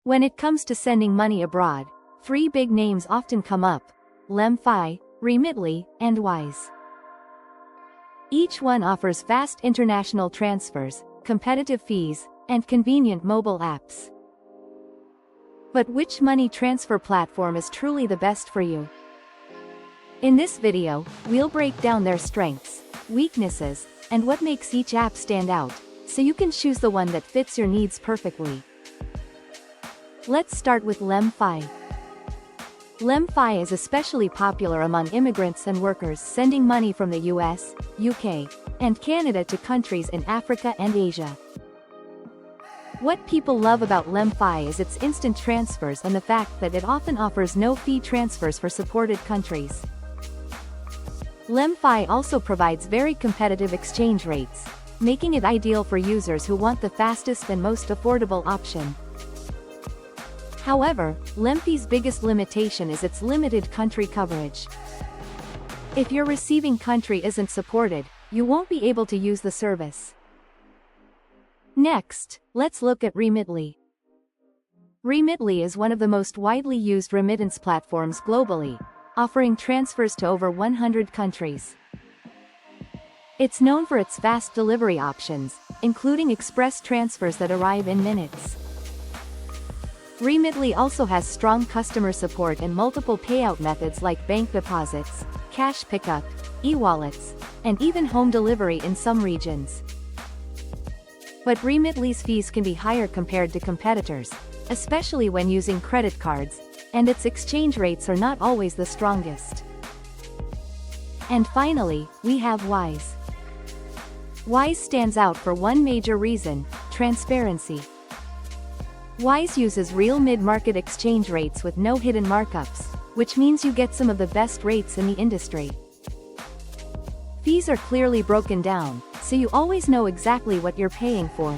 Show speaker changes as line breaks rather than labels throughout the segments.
When it comes to sending money abroad, three big names often come up: LemFi, Remitly, and Wise. Each one offers fast international transfers, competitive fees, and convenient mobile apps. But which money transfer platform is truly the best for you? In this video, we'll break down their strengths, weaknesses, and what makes each app stand out, so you can choose the one that fits your needs perfectly. Let's start with LemFi. LemFi is especially popular among immigrants and workers sending money from the US, UK, and Canada to countries in Africa and Asia. What people love about LemFi is its instant transfers and the fact that it often offers no-fee transfers for supported countries. LemFi also provides very competitive exchange rates, making it ideal for users who want the fastest and most affordable option. However, LemFi's biggest limitation is its limited country coverage. If your receiving country isn't supported, you won't be able to use the service. Next, let's look at Remitly. Remitly is one of the most widely used remittance platforms globally, offering transfers to over 100 countries. It's known for its fast delivery options, including express transfers that arrive in minutes. Remitly also has strong customer support and multiple payout methods like bank deposits, cash pickup, e-wallets, and even home delivery in some regions. But Remitly's fees can be higher compared to competitors, especially when using credit cards, and its exchange rates are not always the strongest. And finally, we have Wise. Wise stands out for one major reason: transparency. Wise uses real mid-market exchange rates with no hidden markups, which means you get some of the best rates in the industry. Fees are clearly broken down, so you always know exactly what you're paying for.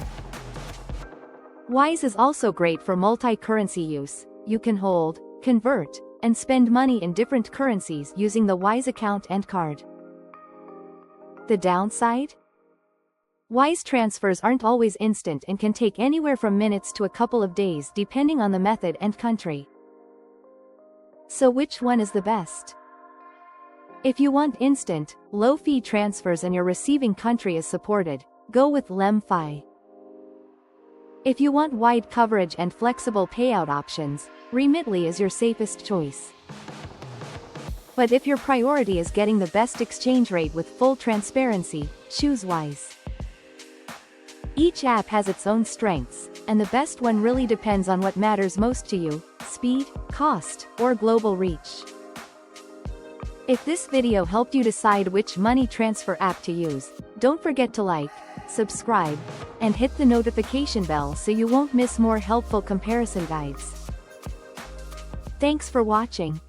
Wise is also great for multi-currency use. You can hold, convert, and spend money in different currencies using the Wise account and card. The downside? Wise transfers aren't always instant and can take anywhere from minutes to a couple of days depending on the method and country. So which one is the best? If you want instant, low-fee transfers and your receiving country is supported, go with LemFi. If you want wide coverage and flexible payout options, Remitly is your safest choice. But if your priority is getting the best exchange rate with full transparency, choose Wise. Each app has its own strengths, and the best one really depends on what matters most to you: speed, cost, or global reach. If this video helped you decide which money transfer app to use, don't forget to like, subscribe, and hit the notification bell so you won't miss more helpful comparison guides. Thanks for watching.